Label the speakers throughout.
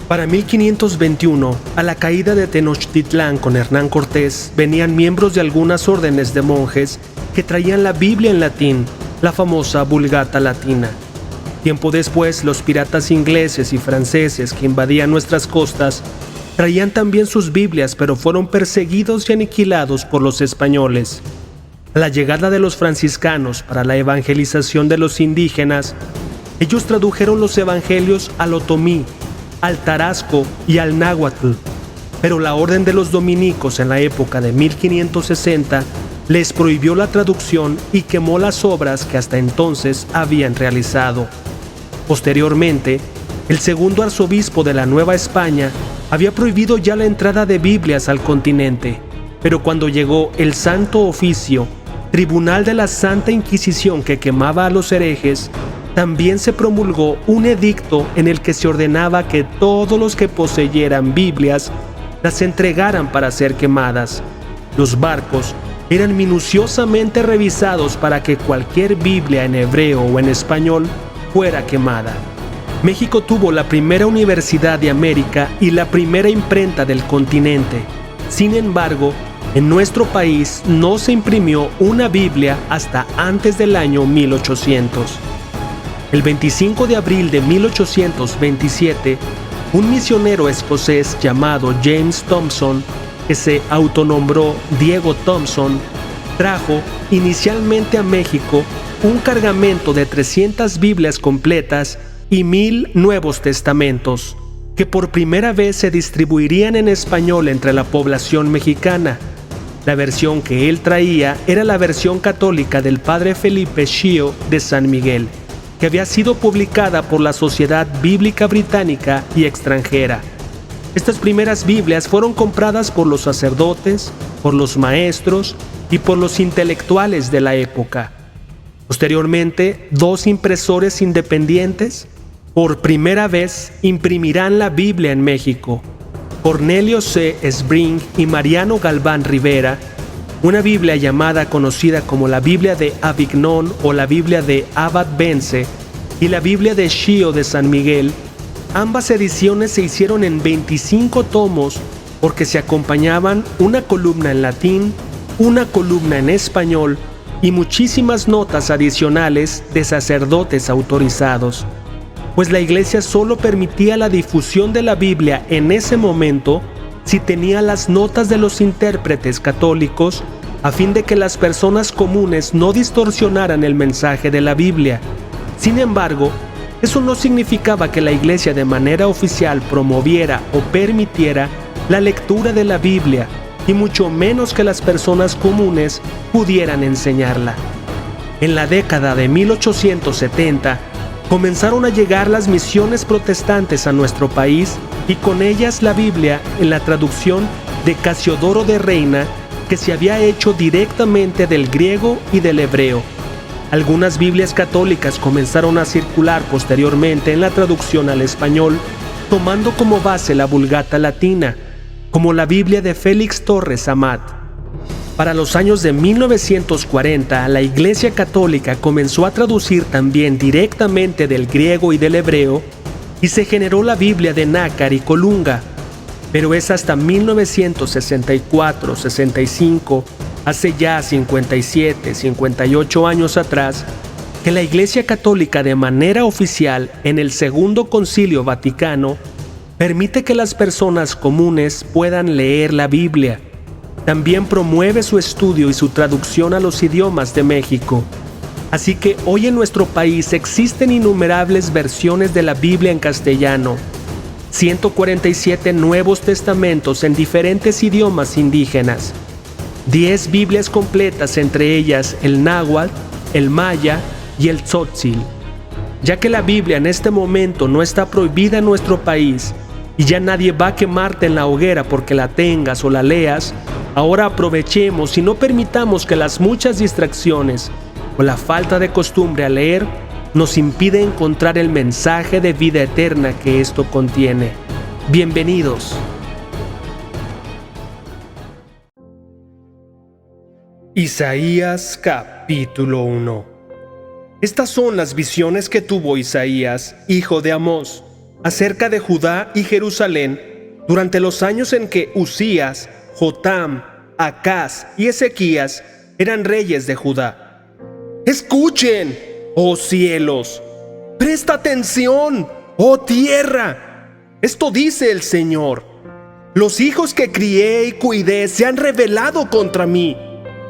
Speaker 1: Para 1521, a la caída de Tenochtitlán con Hernán Cortés, venían miembros de algunas órdenes de monjes que traían la Biblia en latín, la famosa Vulgata Latina. Tiempo después, los piratas ingleses y franceses que invadían nuestras costas traían también sus Biblias, pero fueron perseguidos y aniquilados por los españoles. A la llegada de los franciscanos para la evangelización de los indígenas, ellos tradujeron los evangelios al otomí, al tarasco y al náhuatl, pero la orden de los dominicos en la época de 1560 les prohibió la traducción y quemó las obras que hasta entonces habían realizado. Posteriormente, el segundo arzobispo de la Nueva España había prohibido ya la entrada de Biblias al continente, pero cuando llegó el Santo Oficio, tribunal de la Santa Inquisición que quemaba a los herejes, también se promulgó un edicto en el que se ordenaba que todos los que poseyeran Biblias las entregaran para ser quemadas. Los barcos eran minuciosamente revisados para que cualquier Biblia en hebreo o en español fuera quemada. México tuvo la primera universidad de América y la primera imprenta del continente. Sin embargo, en nuestro país no se imprimió una Biblia hasta antes del año 1800. El 25 de abril de 1827, un misionero escocés llamado James Thomson, que se autonombró Diego Thompson, trajo inicialmente a México un cargamento de 300 Biblias completas y 1000 Nuevos Testamentos, que por primera vez se distribuirían en español entre la población mexicana. La versión que él traía era la versión católica del padre Felipe Shio de San Miguel, que había sido publicada por la Sociedad Bíblica Británica y extranjera. Estas primeras Biblias fueron compradas por los sacerdotes, por los maestros y por los intelectuales de la época. Posteriormente, 2 impresores independientes por primera vez imprimirán la Biblia en México: Cornelio C. Spring y Mariano Galván Rivera, una Biblia llamada conocida como la Biblia de Avignon o la Biblia de Abad Vence y la Biblia de Shio de San Miguel. Ambas ediciones se hicieron en 25 tomos porque se acompañaban una columna en latín, una columna en español y muchísimas notas adicionales de sacerdotes autorizados, pues la Iglesia solo permitía la difusión de la Biblia en ese momento si tenía las notas de los intérpretes católicos, a fin de que las personas comunes no distorsionaran el mensaje de la Biblia. Sin embargo, eso no significaba que la Iglesia de manera oficial promoviera o permitiera la lectura de la Biblia, y mucho menos que las personas comunes pudieran enseñarla. En la década de 1870, comenzaron a llegar las misiones protestantes a nuestro país y con ellas la Biblia en la traducción de Casiodoro de Reina, que se había hecho directamente del griego y del hebreo. Algunas Biblias católicas comenzaron a circular posteriormente en la traducción al español, tomando como base la Vulgata Latina, como la Biblia de Félix Torres Amat. Para los años de 1940, la Iglesia Católica comenzó a traducir también directamente del griego y del hebreo, y se generó la Biblia de Nácar y Colunga. Pero es hasta 1964-65, hace ya 57-58 años atrás, que la Iglesia Católica de manera oficial en el Segundo Concilio Vaticano permite que las personas comunes puedan leer la Biblia. También promueve su estudio y su traducción a los idiomas de México. Así que hoy en nuestro país existen innumerables versiones de la Biblia en castellano, 147 Nuevos Testamentos en diferentes idiomas indígenas, 10 Biblias completas, entre ellas el náhuatl, el maya y el tzotsil. Ya que la Biblia en este momento no está prohibida en nuestro país y ya nadie va a quemarte en la hoguera porque la tengas o la leas, ahora aprovechemos y no permitamos que las muchas distracciones o la falta de costumbre a leer nos impide encontrar el mensaje de vida eterna que esto contiene. Bienvenidos. Isaías capítulo 1. Estas son las visiones que tuvo Isaías, hijo de Amós, acerca de Judá y Jerusalén, durante los años en que Uzías, Jotam, Acaz y Ezequías eran reyes de Judá. Escuchen, oh cielos, presta atención, oh tierra. Esto dice el Señor: los hijos que crié y cuidé se han rebelado contra mí.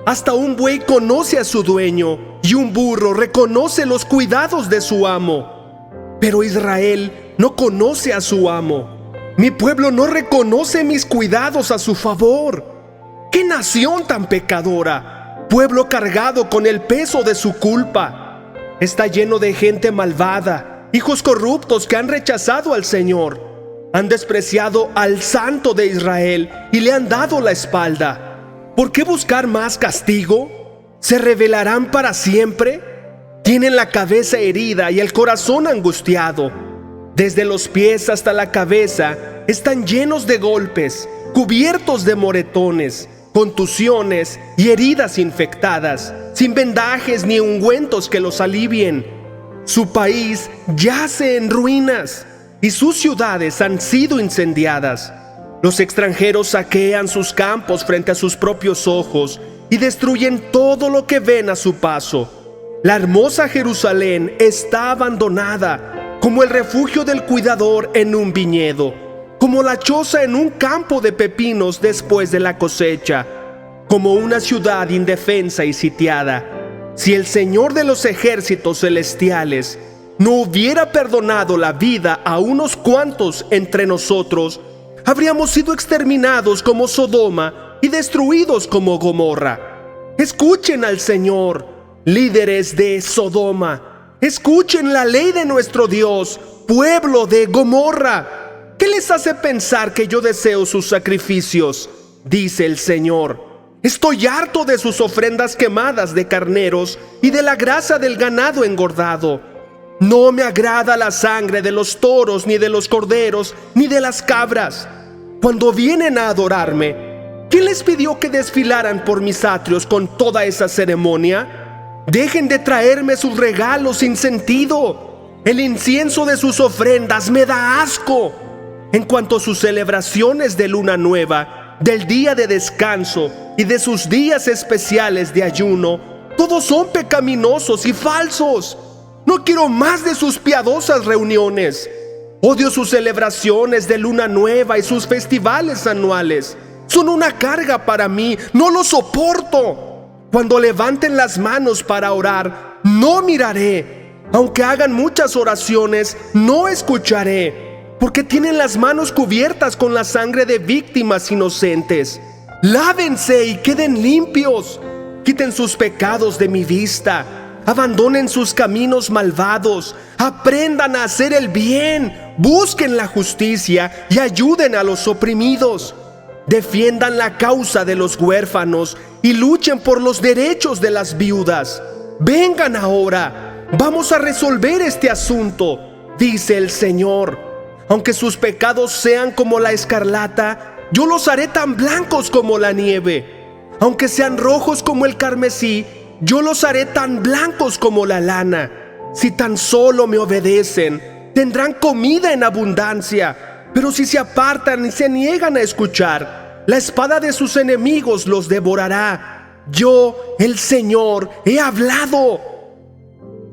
Speaker 1: Hasta un buey conoce a su dueño y un burro reconoce los cuidados de su amo. Pero Israel no conoce a su amo. Mi pueblo no reconoce mis cuidados a su favor. ¡Qué nación tan pecadora! Pueblo cargado con el peso de su culpa. Está lleno de gente malvada, hijos corruptos que han rechazado al Señor. Han despreciado al Santo de Israel y le han dado la espalda. ¿Por qué buscar más castigo? ¿Se rebelarán para siempre? Tienen la cabeza herida y el corazón angustiado. Desde los pies hasta la cabeza están llenos de golpes, cubiertos de moretones, contusiones y heridas infectadas, sin vendajes ni ungüentos que los alivien. Su país yace en ruinas y sus ciudades han sido incendiadas. Los extranjeros saquean sus campos frente a sus propios ojos y destruyen todo lo que ven a su paso. La hermosa Jerusalén está abandonada, como el refugio del cuidador en un viñedo, como la choza en un campo de pepinos después de la cosecha, como una ciudad indefensa y sitiada. Si el Señor de los ejércitos celestiales no hubiera perdonado la vida a unos cuantos entre nosotros, habríamos sido exterminados como Sodoma y destruidos como Gomorra. Escuchen al Señor, líderes de Sodoma. Escuchen la ley de nuestro Dios, pueblo de Gomorra. ¿Qué les hace pensar que yo deseo sus sacrificios? Dice el Señor. Estoy harto de sus ofrendas quemadas de carneros y de la grasa del ganado engordado. No me agrada la sangre de los toros, ni de los corderos, ni de las cabras. Cuando vienen a adorarme, ¿quién les pidió que desfilaran por mis atrios con toda esa ceremonia? Dejen de traerme sus regalos sin sentido. El incienso de sus ofrendas me da asco. En cuanto a sus celebraciones de luna nueva, del día de descanso y de sus días especiales de ayuno, todos son pecaminosos y falsos. No quiero más de sus piadosas reuniones. Odio sus celebraciones de luna nueva y sus festivales anuales. Son una carga para mí, no los soporto. Cuando levanten las manos para orar, no miraré. Aunque hagan muchas oraciones, no escucharé, porque tienen las manos cubiertas con la sangre de víctimas inocentes. Lávense y queden limpios. Quiten sus pecados de mi vista. Abandonen sus caminos malvados. Aprendan a hacer el bien. Busquen la justicia y ayuden a los oprimidos. Defiendan la causa de los huérfanos y luchen por los derechos de las viudas. Vengan ahora, vamos a resolver este asunto, dice el Señor. Aunque sus pecados sean como la escarlata, yo los haré tan blancos como la nieve. Aunque sean rojos como el carmesí, yo los haré tan blancos como la lana. Si tan solo me obedecen, tendrán comida en abundancia. Pero si se apartan y se niegan a escuchar, la espada de sus enemigos los devorará. Yo, el Señor, he hablado.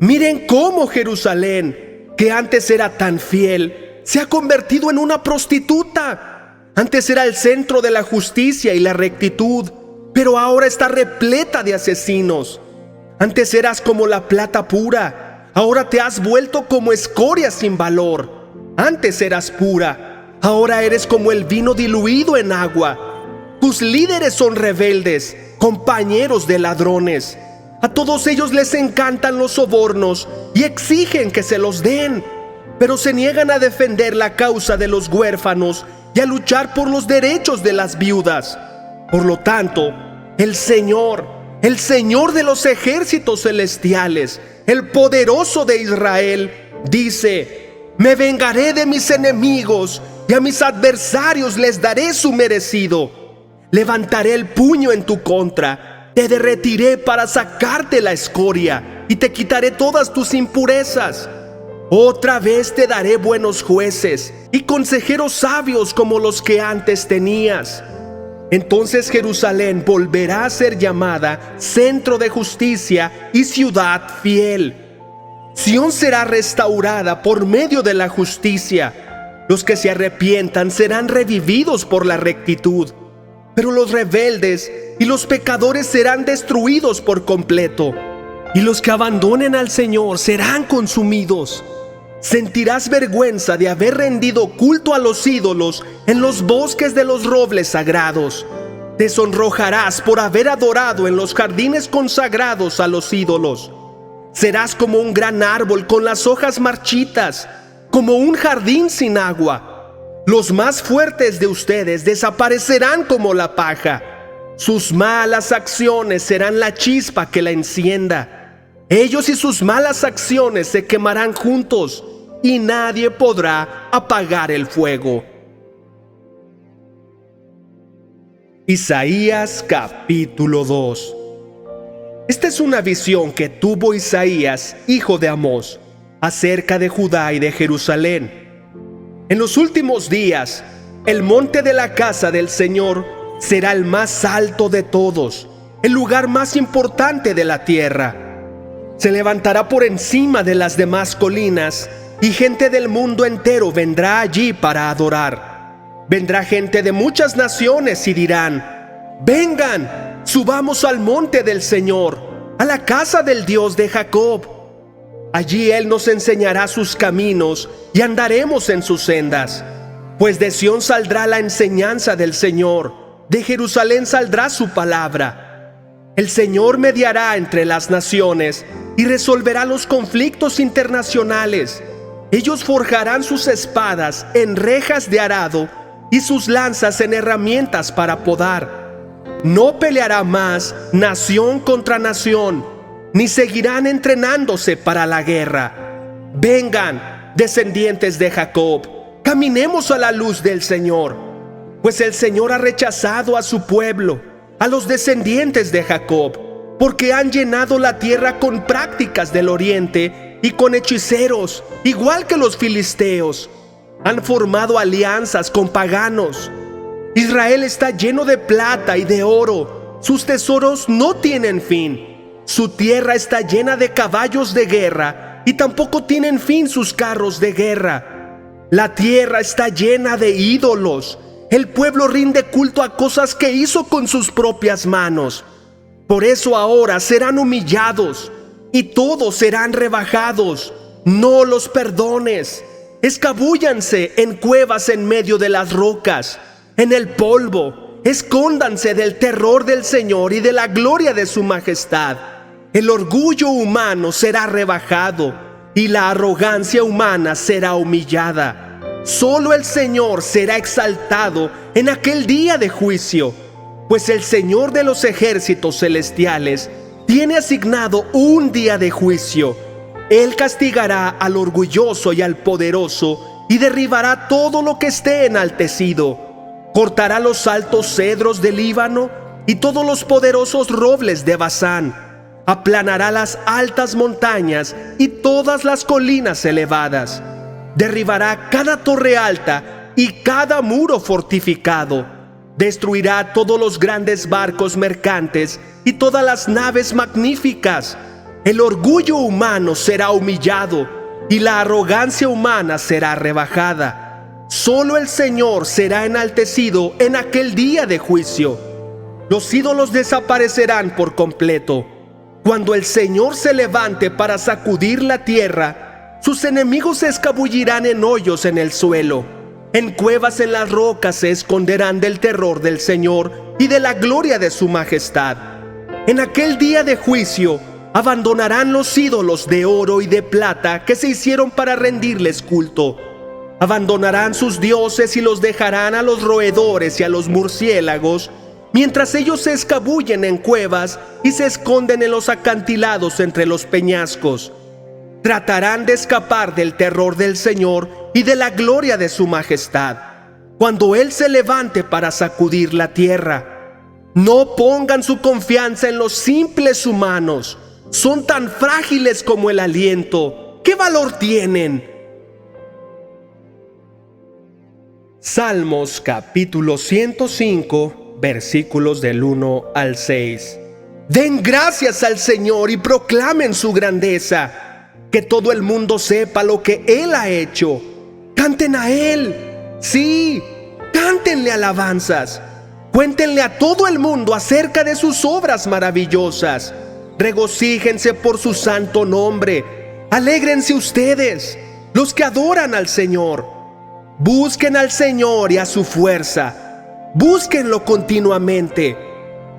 Speaker 1: Miren cómo Jerusalén, que antes era tan fiel, se ha convertido en una prostituta. Antes era el centro de la justicia y la rectitud, pero ahora está repleta de asesinos. Antes eras como la plata pura, ahora te has vuelto como escoria sin valor. Antes eras pura, ahora eres como el vino diluido en agua. Tus líderes son rebeldes, compañeros de ladrones. A todos ellos les encantan los sobornos y exigen que se los den, pero se niegan a defender la causa de los huérfanos y a luchar por los derechos de las viudas. Por lo tanto, el Señor de los ejércitos celestiales, el poderoso de Israel, dice: me vengaré de mis enemigos y a mis adversarios les daré su merecido. Levantaré el puño en tu contra, te derretiré para sacarte la escoria y te quitaré todas tus impurezas. Otra vez te daré buenos jueces y consejeros sabios como los que antes tenías. Entonces Jerusalén volverá a ser llamada centro de justicia y ciudad fiel. Sión será restaurada por medio de la justicia. Los que se arrepientan serán revividos por la rectitud, pero los rebeldes y los pecadores serán destruidos por completo, y los que abandonen al Señor serán consumidos. Sentirás vergüenza de haber rendido culto a los ídolos en los bosques de los robles sagrados. Te sonrojarás por haber adorado en los jardines consagrados a los ídolos. Serás como un gran árbol con las hojas marchitas, como un jardín sin agua. Los más fuertes de ustedes desaparecerán como la paja. Sus malas acciones serán la chispa que la encienda. Ellos y sus malas acciones se quemarán juntos, y nadie podrá apagar el fuego. Isaías capítulo 2. Esta es una visión que tuvo Isaías, hijo de Amós, acerca de Judá y de Jerusalén. En los últimos días, el monte de la casa del Señor será el más alto de todos, el lugar más importante de la tierra. Se levantará por encima de las demás colinas, y gente del mundo entero vendrá allí para adorar. Vendrá gente de muchas naciones y dirán: vengan, subamos al monte del Señor, a la casa del Dios de Jacob. Allí Él nos enseñará sus caminos y andaremos en sus sendas. Pues de Sión saldrá la enseñanza del Señor, de Jerusalén saldrá su palabra. El Señor mediará entre las naciones y resolverá los conflictos internacionales. Ellos forjarán sus espadas en rejas de arado y sus lanzas en herramientas para podar. No peleará más nación contra nación, ni seguirán entrenándose para la guerra. Vengan, descendientes de Jacob, caminemos a la luz del Señor, pues el Señor ha rechazado a su pueblo, a los descendientes de Jacob, porque han llenado la tierra con prácticas del oriente y con hechiceros, igual que los filisteos. Han formado alianzas con paganos. Israel está lleno de plata y de oro. Sus tesoros no tienen fin. Su tierra está llena de caballos de guerra y tampoco tienen fin sus carros de guerra. La tierra está llena de ídolos. El pueblo rinde culto a cosas que hizo con sus propias manos. Por eso ahora serán humillados y todos serán rebajados. No los perdones. Escabúllanse en cuevas en medio de las rocas, en el polvo. Escóndanse del terror del Señor y de la gloria de su majestad. El orgullo humano será rebajado y la arrogancia humana será humillada. Solo el Señor será exaltado en aquel día de juicio, pues el Señor de los ejércitos celestiales tiene asignado un día de juicio. Él castigará al orgulloso y al poderoso y derribará todo lo que esté enaltecido. Cortará los altos cedros del Líbano y todos los poderosos robles de Basán. Aplanará las altas montañas y todas las colinas elevadas. Derribará cada torre alta y cada muro fortificado. Destruirá todos los grandes barcos mercantes y todas las naves magníficas. El orgullo humano será humillado y la arrogancia humana será rebajada. Solo el Señor será enaltecido en aquel día de juicio. Los ídolos desaparecerán por completo. Cuando el Señor se levante para sacudir la tierra, sus enemigos se escabullirán en hoyos en el suelo. En cuevas en las rocas se esconderán del terror del Señor y de la gloria de su majestad. En aquel día de juicio abandonarán los ídolos de oro y de plata que se hicieron para rendirles culto. Abandonarán sus dioses y los dejarán a los roedores y a los murciélagos, mientras ellos se escabullen en cuevas y se esconden en los acantilados entre los peñascos. Tratarán de escapar del terror del Señor y de la gloria de su majestad, cuando Él se levante para sacudir la tierra. No pongan su confianza en los simples humanos. Son tan frágiles como el aliento. ¿Qué valor tienen? Salmos capítulo 105, versículos del 1 al 6. Den gracias al Señor y proclamen su grandeza. Que todo el mundo sepa lo que Él ha hecho. Canten a Él. Sí, cántenle alabanzas. Cuéntenle a todo el mundo acerca de sus obras maravillosas. Regocíjense por su santo nombre. Alégrense ustedes, los que adoran al Señor. Busquen al Señor y a su fuerza. Búsquenlo continuamente.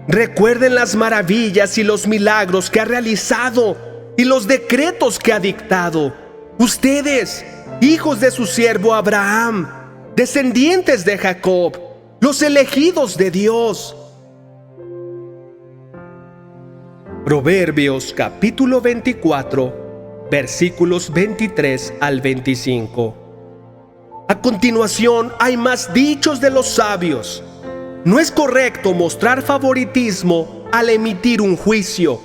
Speaker 1: Recuerden las maravillas y los milagros que ha realizado y los decretos que ha dictado. Ustedes, hijos de su siervo Abraham, descendientes de Jacob, los elegidos de Dios. Proverbios capítulo 24, versículos 23 al 25. A continuación hay más dichos de los sabios. No es correcto mostrar favoritismo al emitir un juicio.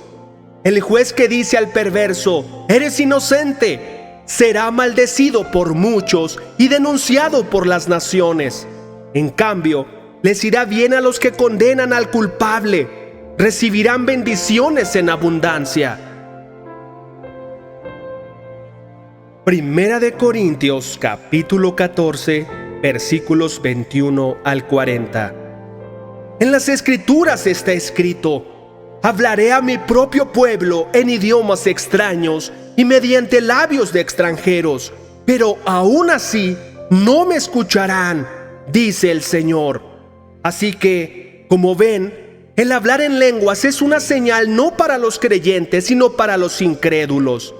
Speaker 1: El juez que dice al perverso, eres inocente, será maldecido por muchos y denunciado por las naciones. En cambio, les irá bien a los que condenan al culpable. Recibirán bendiciones en abundancia. Primera de Corintios capítulo 14, versículos 21 al 40. En las Escrituras está escrito: hablaré a mi propio pueblo en idiomas extraños y mediante labios de extranjeros, pero aún así no me escucharán, dice el Señor. Así que, como ven, el hablar en lenguas es una señal no para los creyentes, sino para los incrédulos.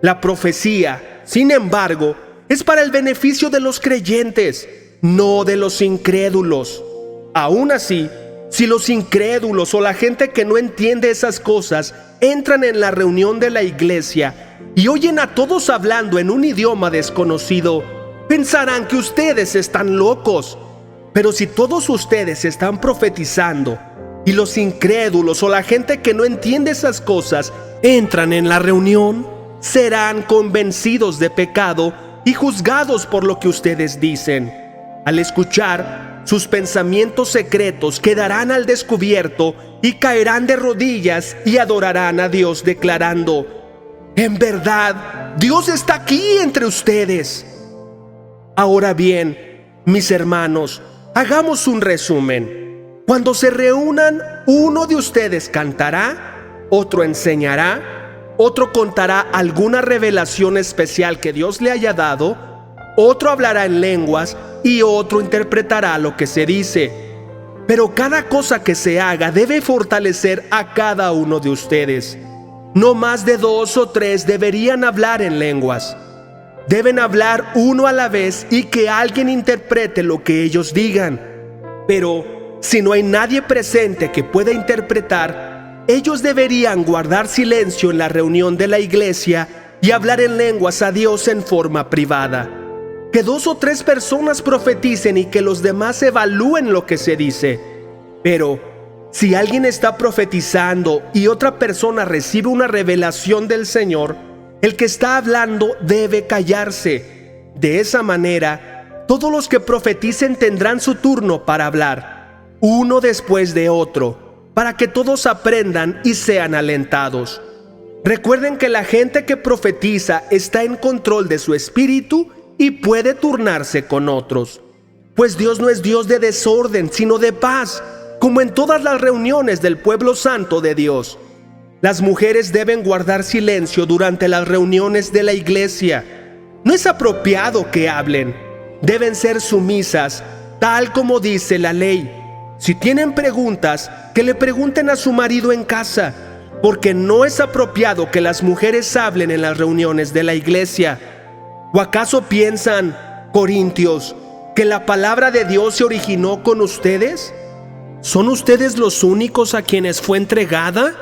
Speaker 1: La profecía, sin embargo, es para el beneficio de los creyentes, no de los incrédulos. Aún así, si los incrédulos o la gente que no entiende esas cosas entran en la reunión de la iglesia y oyen a todos hablando en un idioma desconocido, pensarán que ustedes están locos. Pero si todos ustedes están profetizando y los incrédulos o la gente que no entiende esas cosas entran en la reunión, serán convencidos de pecado y juzgados por lo que ustedes dicen. Al escuchar, sus pensamientos secretos quedarán al descubierto y caerán de rodillas y adorarán a Dios declarando: en verdad, Dios está aquí entre ustedes. Ahora bien, mis hermanos, hagamos un resumen. Cuando se reúnan, uno de ustedes cantará, otro enseñará, otro contará alguna revelación especial que Dios le haya dado, otro hablará en lenguas y otro interpretará lo que se dice. Pero cada cosa que se haga debe fortalecer a cada uno de ustedes. No más de 2 o 3 deberían hablar en lenguas. Deben hablar uno a la vez y que alguien interprete lo que ellos digan. Pero si no hay nadie presente que pueda interpretar, ellos deberían guardar silencio en la reunión de la iglesia y hablar en lenguas a Dios en forma privada. Que 2 o 3 personas profeticen y que los demás evalúen lo que se dice. Pero si alguien está profetizando y otra persona recibe una revelación del Señor, el que está hablando debe callarse. De esa manera, todos los que profeticen tendrán su turno para hablar, uno después de otro, para que todos aprendan y sean alentados. Recuerden que la gente que profetiza está en control de su espíritu y puede turnarse con otros. Pues Dios no es Dios de desorden, sino de paz, como en todas las reuniones del pueblo santo de Dios. Las mujeres deben guardar silencio durante las reuniones de la iglesia. No es apropiado que hablen. Deben ser sumisas, tal como dice la ley. Si tienen preguntas, que le pregunten a su marido en casa, porque no es apropiado que las mujeres hablen en las reuniones de la iglesia. ¿O acaso piensan, Corintios, que la palabra de Dios se originó con ustedes? ¿Son ustedes los únicos a quienes fue entregada?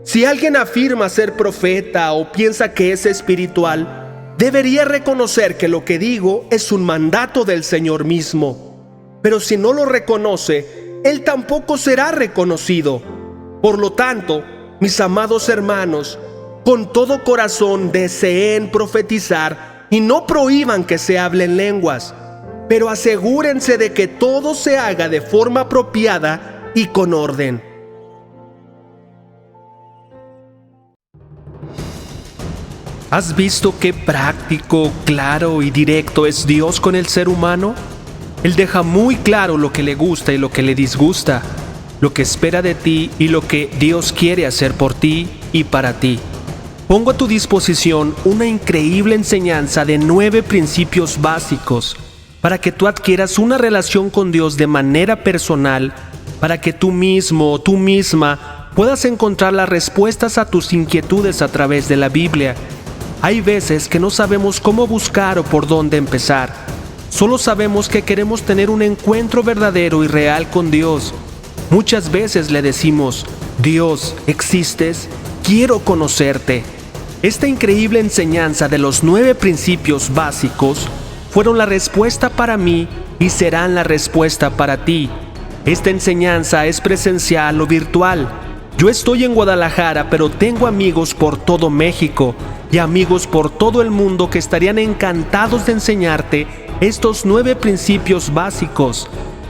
Speaker 1: Si alguien afirma ser profeta o piensa que es espiritual, debería reconocer que lo que digo es un mandato del Señor mismo. Pero si no lo reconoce, él tampoco será reconocido. Por lo tanto, mis amados hermanos, Con todo corazón deseen profetizar y no prohíban que se hablen lenguas, pero asegúrense de que todo se haga de forma apropiada y con orden. ¿Has visto qué práctico, claro y directo es Dios con el ser humano? Él deja muy claro lo que le gusta y lo que le disgusta, lo que espera de ti y lo que Dios quiere hacer por ti y para ti. Pongo a tu disposición una increíble enseñanza de 9 principios básicos para que tú adquieras una relación con Dios de manera personal, para que tú mismo o tú misma puedas encontrar las respuestas a tus inquietudes a través de la Biblia. Hay veces que no sabemos cómo buscar o por dónde empezar. Solo sabemos que queremos tener un encuentro verdadero y real con Dios. Muchas veces le decimos: Dios, ¿existes? Quiero conocerte. Esta increíble enseñanza de los 9 principios básicos fueron la respuesta para mí y serán la respuesta para ti. Esta enseñanza es presencial o virtual. Yo estoy en Guadalajara, pero tengo amigos por todo México y amigos por todo el mundo que estarían encantados de enseñarte estos 9 principios básicos.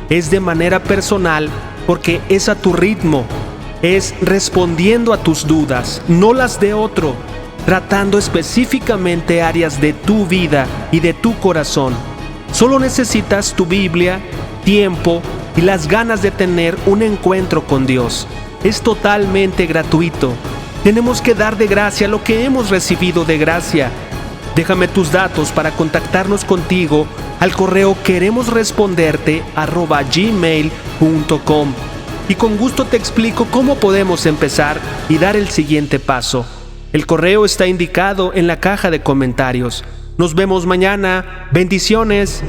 Speaker 1: Es de manera personal porque es a tu ritmo, es respondiendo a tus dudas, no las de otro, tratando específicamente áreas de tu vida y de tu corazón. Solo necesitas tu Biblia, tiempo y las ganas de tener un encuentro con Dios. Es totalmente gratuito. Tenemos que dar de gracia lo que hemos recibido de gracia. Déjame tus datos para contactarnos contigo al correo queremosresponderte@gmail.com y con gusto te explico cómo podemos empezar y dar el siguiente paso. El correo está indicado en la caja de comentarios. Nos vemos mañana. Bendiciones.